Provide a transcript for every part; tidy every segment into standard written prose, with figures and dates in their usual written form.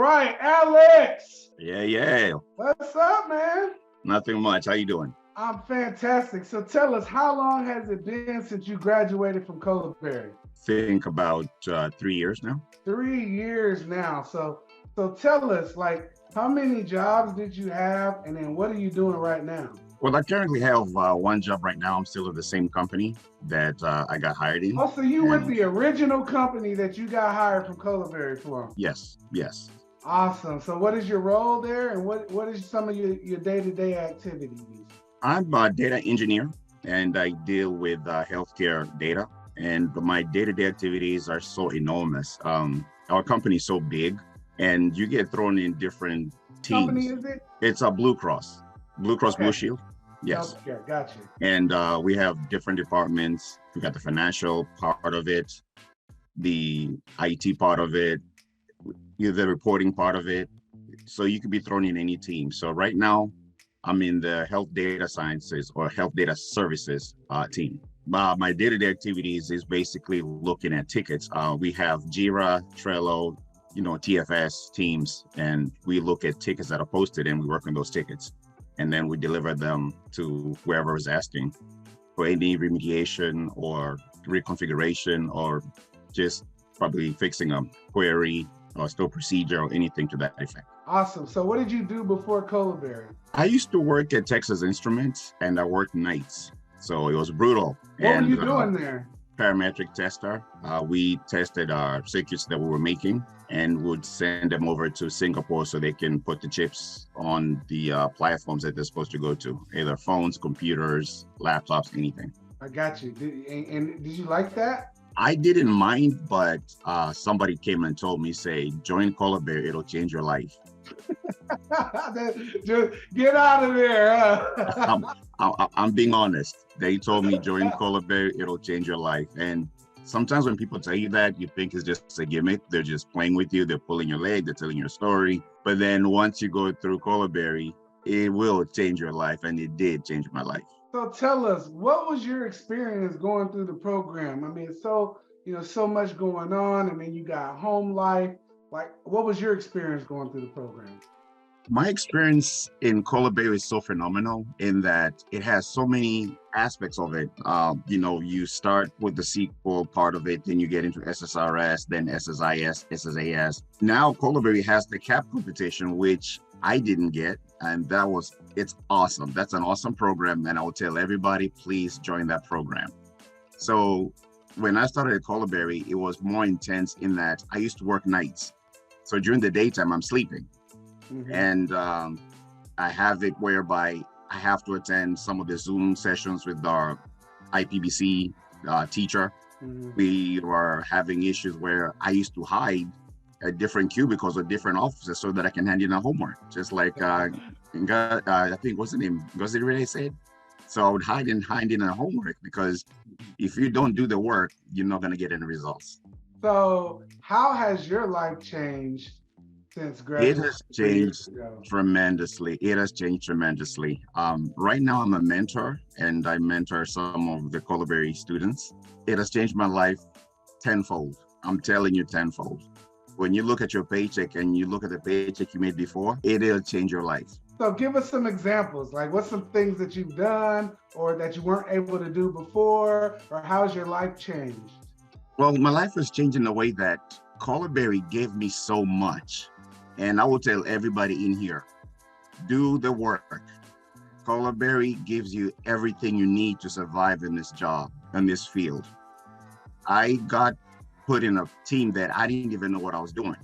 right, Alex. Yeah. What's up, man? Nothing much. How you doing? I'm fantastic. So tell us, how long has it been since you graduated from Colaberry? Think about 3 years now. 3 years now. So tell us, like, how many jobs did you have, and then what are you doing right now? Well, I currently have one job right now. I'm still at the same company that I got hired in. Oh, so you with And the original company that you got hired from Colaberry from? yes. Awesome. So what is your role there, and what is some of your day-to-day activities? I'm a data engineer, and I deal with healthcare data. And my day-to-day activities are so enormous. Our company is so big, and you get thrown in different teams. Company is it? It's a Blue Cross Blue Okay. Shield. Yes. Healthcare. Got you. And we have different departments. We got the financial part of it, the IT part of it, the reporting part of it. So you could be thrown in any team. So right now, I'm in the health data sciences or health data services team. My day-to-day activities is basically looking at tickets. We have Jira, Trello, TFS teams, and we look at tickets that are posted and we work on those tickets. And then we deliver them to whoever is asking for any remediation or reconfiguration or just probably fixing a query or store procedure or anything to that effect. Awesome. So what did you do before Colaberry? I used to work at Texas Instruments and I worked nights. So it was brutal. What were you doing there? Parametric tester. We tested our circuits that we were making and would send them over to Singapore so they can put the chips on the platforms that they're supposed to go to, either phones, computers, laptops, anything. I got you. And did you like that? I didn't mind, but somebody came and told me, say, join Colaberry, it'll change your life. Just get out of there. Huh? I'm being honest. They told me join Colaberry, it'll change your life. And sometimes when people tell you that, you think it's just a gimmick. They're just playing with you. They're pulling your leg. They're telling your story. But then once you go through Colaberry, it will change your life. And it did change my life. So tell us, what was your experience going through the program? I mean, so much going on, and then you got home life. Like, what was your experience going through the program? My experience in Colaberry is so phenomenal in that it has so many aspects of it. You start with the SQL part of it, then you get into SSRS, then SSIS, SSAS. Now Colaberry has the CAP competition, which I didn't get, and it's awesome. That's an awesome program, and I will tell everybody, please join that program. So when I started at Colaberry, it was more intense in that I used to work nights. So during the daytime, I'm sleeping. Mm-hmm. And I have it whereby I have to attend some of the Zoom sessions with our IPBC teacher. Mm-hmm. We were having issues where I used to hide at different cubicles or different offices so that I can hand in a homework. Just like, I think, what's the name? Gosiri said? So I would hide in a homework because if you don't do the work, you're not going to get any results. So how has your life changed since graduation? It has changed tremendously. Right now, I'm a mentor, and I mentor some of the Colaberry students. It has changed my life tenfold. I'm telling you, tenfold. When you look at your paycheck and you look at the paycheck you made before, it'll change your life. So give us some examples, like what's some things that you've done or that you weren't able to do before, or how's your life changed? Well, my life has changed in a way that Colaberry gave me so much. And I will tell everybody in here, do the work. Colaberry gives you everything you need to survive in this job, in this field. I got put in a team that I didn't even know what I was doing.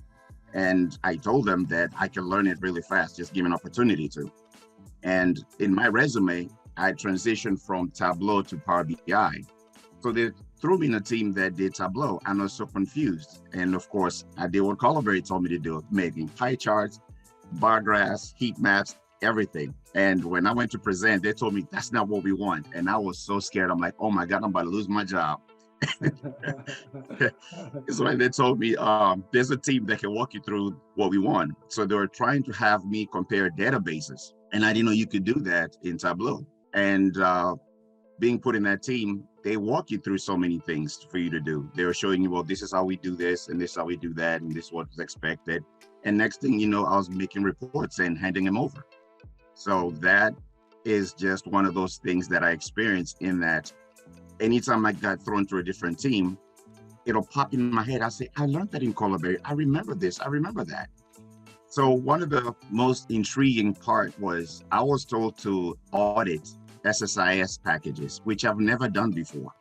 And I told them that I can learn it really fast, just give me an opportunity to. And in my resume, I transitioned from Tableau to Power BI. So they threw me in a team that did Tableau, and I was so confused. And of course, I did what Colaberry told me to do, making pie charts, bar graphs, heat maps, everything. And when I went to present, they told me that's not what we want. And I was so scared. I'm like, oh my God, I'm about to lose my job. It's like they told me, there's a team that can walk you through what we want. So they were trying to have me compare databases. And I didn't know you could do that in Tableau. And being put in that team, they walk you through so many things for you to do. They were showing you, well, this is how we do this, and this is how we do that, and this is what was expected. And next thing you know, I was making reports and handing them over. So that is just one of those things that I experienced, in that anytime I got thrown to a different team, it'll pop in my head. I say, I learned that in Colaberry. I remember this. I remember that. So one of the most intriguing part was I was told to audit SSIS packages, which I've never done before.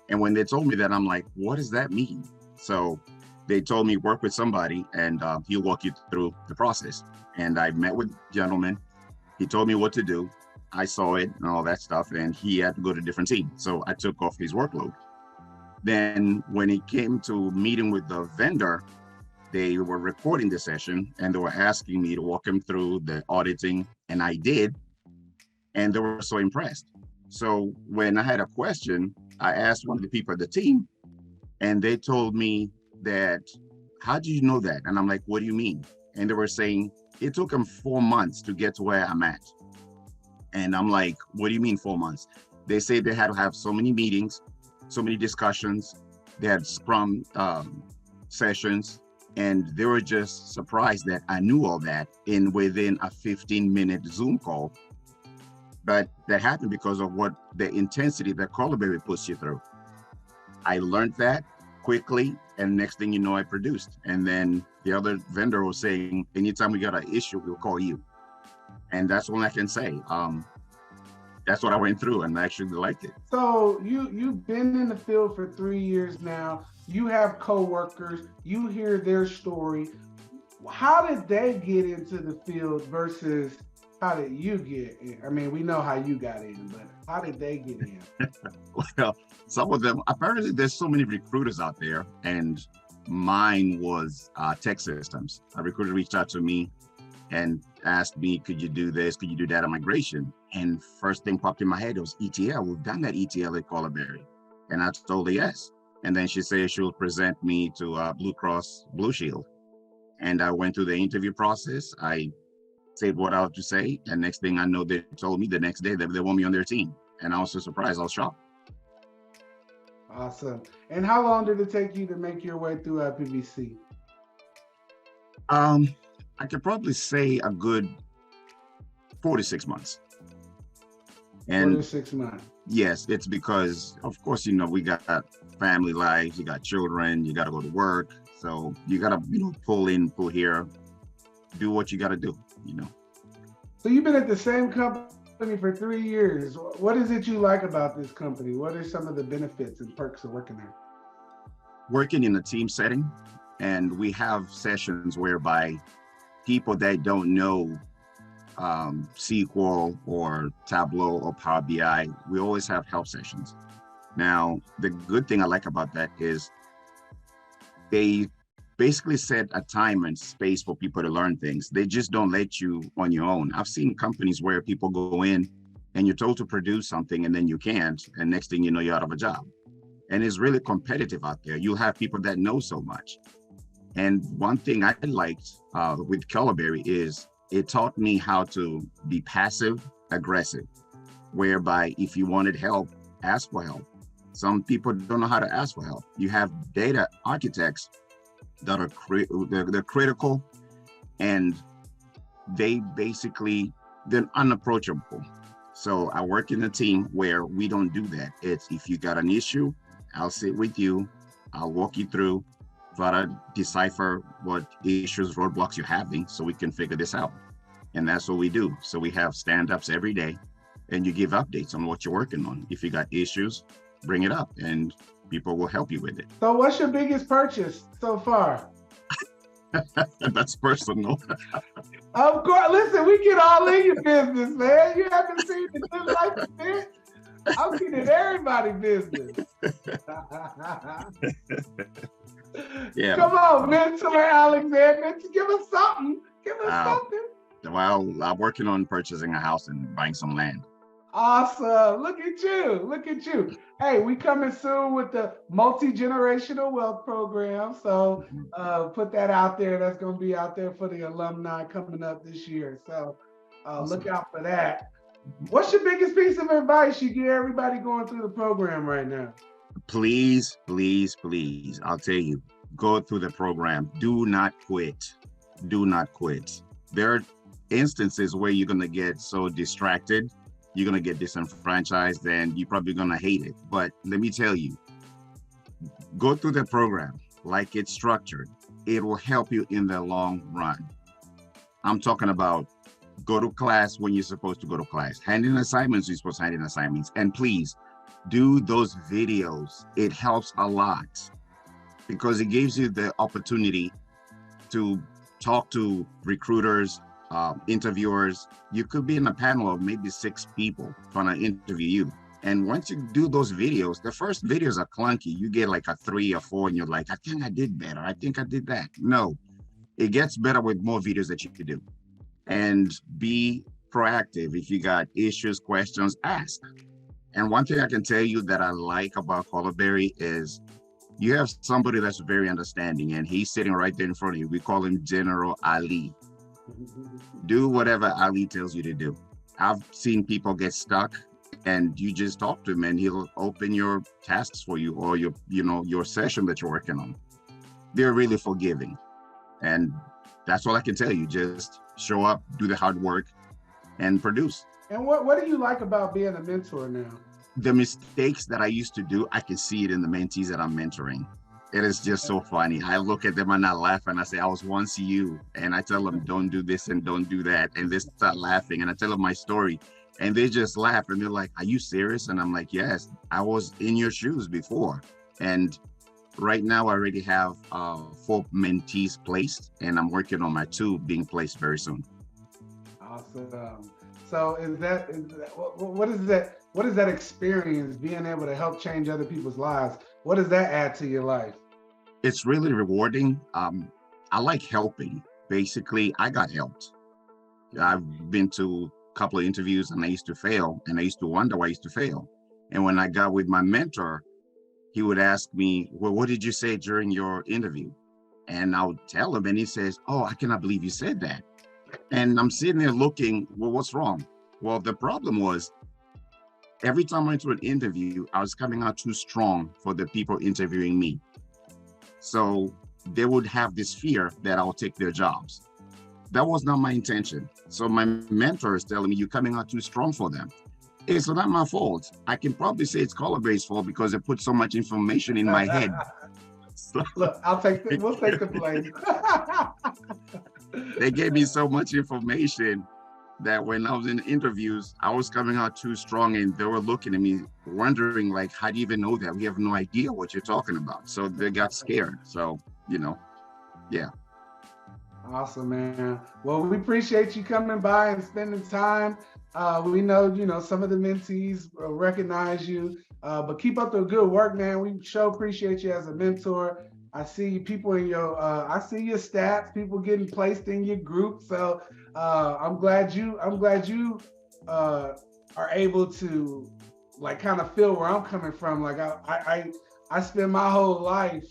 And when they told me that, I'm like, what does that mean? So they told me work with somebody and he'll walk you through the process. And I met with a gentleman. He told me what to do. I saw it and all that stuff, and he had to go to a different team. So I took off his workload. Then when it came to meeting with the vendor, they were recording the session and they were asking me to walk them through the auditing, and I did, and they were so impressed. So when I had a question, I asked one of the people at the team, and they told me that, how do you know that? And I'm like, what do you mean? And they were saying, it took them 4 months to get to where I'm at. And I'm like, what do you mean 4 months? They say they had to have so many meetings, so many discussions, they had Scrum sessions, and they were just surprised that I knew all that within a 15-minute Zoom call. But that happened because of what the intensity that Colaberry puts you through. I learned that quickly, and next thing you know, I produced. And then the other vendor was saying, anytime we got an issue, we'll call you. And that's all I can say. That's what I went through, and I actually liked it. So you've been in the field for 3 years now. You have coworkers. You hear their story. How did they get into the field versus how did you get in? I mean, we know how you got in, but how did they get in? Well, some of them, apparently there's so many recruiters out there, and mine was tech systems. A recruiter reached out to me and asked me, could you do this? Could you do data migration? And first thing popped in my head, it was ETL. We've done that ETL at Colaberry. And I told her yes. And then she said she'll present me to Blue Cross Blue Shield. And I went through the interview process. I said what I had to say. And next thing I know, they told me the next day that they want me on their team. And I was so surprised, I was shocked. Awesome. And how long did it take you to make your way through PBC? I could probably say a good 4 to 6 months. And 4 to 6 months. Yes, it's because, of course, you know, we got family lives, you got children, you got to go to work. So you got to, you know, pull in, pull here, do what you got to do, you know. So you've been at the same company for 3 years. What is it you like about this company? What are some of the benefits and perks of working there? Working in a team setting, and we have sessions whereby people that don't know SQL or Tableau or Power BI, we always have help sessions. Now, the good thing I like about that is they basically set a time and space for people to learn things. They just don't let you on your own. I've seen companies where people go in and you're told to produce something and then you can't, and next thing you know, you're out of a job. And it's really competitive out there. You have people that know so much. And one thing I liked with Colaberry is it taught me how to be passive aggressive, whereby if you wanted help, ask for help. Some people don't know how to ask for help. You have data architects that are they're critical, and they're unapproachable. So I work in a team where we don't do that. It's, if you got an issue, I'll sit with you, I'll walk you through, try to decipher what issues, roadblocks you're having so we can figure this out. And that's what we do. So we have stand-ups every day, and you give updates on what you're working on. If you got issues, bring it up and people will help you with it. So what's your biggest purchase so far? That's personal. Of course, listen, we get all in your business, man. You haven't seen the Good Life event? I'm getting everybody's business. Yeah. Come on, Mentor Alexander, give us something. Give us something. Well, I'm working on purchasing a house and buying some land. Awesome. Look at you. Look at you. Hey, we coming soon with the multi-generational wealth program. So put that out there. That's going to be out there for the alumni coming up this year. So Awesome. Look out for that. What's your biggest piece of advice you give everybody going through the program right now? Please, please, please, I'll tell you, go through the program. Do not quit. Do not quit. There are instances where you're going to get so distracted, you're going to get disenfranchised, and you're probably going to hate it. But let me tell you, go through the program like it's structured. It will help you in the long run. I'm talking about go to class when you're supposed to go to class, hand in assignments when you're supposed to hand in assignments, and please do those videos. It helps a lot because it gives you the opportunity to talk to recruiters, interviewers. You could be in a panel of maybe 6 people trying to interview you. And once you do those videos, the first videos are clunky. You get like a 3 or 4 and you're like, I think I did better. I think I did that. No, it gets better with more videos that you can do. And be proactive. If you got issues, questions, ask. And one thing I can tell you that I like about Colaberry is you have somebody that's very understanding, and he's sitting right there in front of you. We call him General Ali. Do whatever Ali tells you to do. I've seen people get stuck, and you just talk to him and he'll open your tasks for you, or your session that you're working on. They're really forgiving. And that's all I can tell you. Just show up, do the hard work, and produce. And what do you like about being a mentor now? The mistakes that I used to do, I can see it in the mentees that I'm mentoring. It is just so funny. I look at them and I laugh and I say, I was once you. And I tell them, don't do this and don't do that. And they start laughing. And I tell them my story and they just laugh. And they're like, are you serious? And I'm like, yes, I was in your shoes before. And right now I already have 4 mentees placed, and I'm working on my 2 being placed very soon. Awesome. So what is that experience, being able to help change other people's lives? What does that add to your life? It's really rewarding. I like helping. Basically, I got helped. I've been to a couple of interviews and I used to fail, and I used to wonder why I used to fail. And when I got with my mentor, he would ask me, well, what did you say during your interview? And I would tell him, and he says, oh, I cannot believe you said that. And I'm sitting there looking, well, what's wrong? Well, the problem was every time I went to an interview, I was coming out too strong for the people interviewing me. So they would have this fear that I'll take their jobs. That was not my intention. So my mentor is telling me, you're coming out too strong for them. It's not my fault. I can probably say it's Colaberry's fault because it put so much information in my head. So, look, we'll take the blame. They gave me so much information that when I was in interviews, I was coming out too strong, and they were looking at me wondering, like, how do you even know that? We have no idea what you're talking about. So they got scared. So, yeah. Awesome, man. Well, we appreciate you coming by and spending time. We know, some of the mentees recognize you, but keep up the good work, man. We sure appreciate you as a mentor. I see people in I see your stats, people getting placed in your group. So I'm glad you are able to kind of feel where I'm coming from. Like I spend my whole life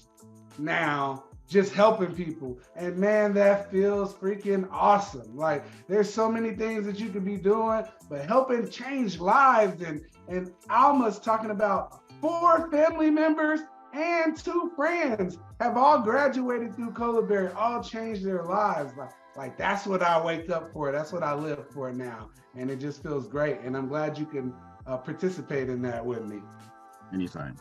now just helping people, and man, that feels freaking awesome. Like there's so many things that you could be doing, but helping change lives. And Alma's talking about 4 family members and 2 friends have all graduated through Colaberry, all changed their lives. Like that's what I wake up for. That's what I live for now. And it just feels great. And I'm glad you can participate in that with me. Anytime.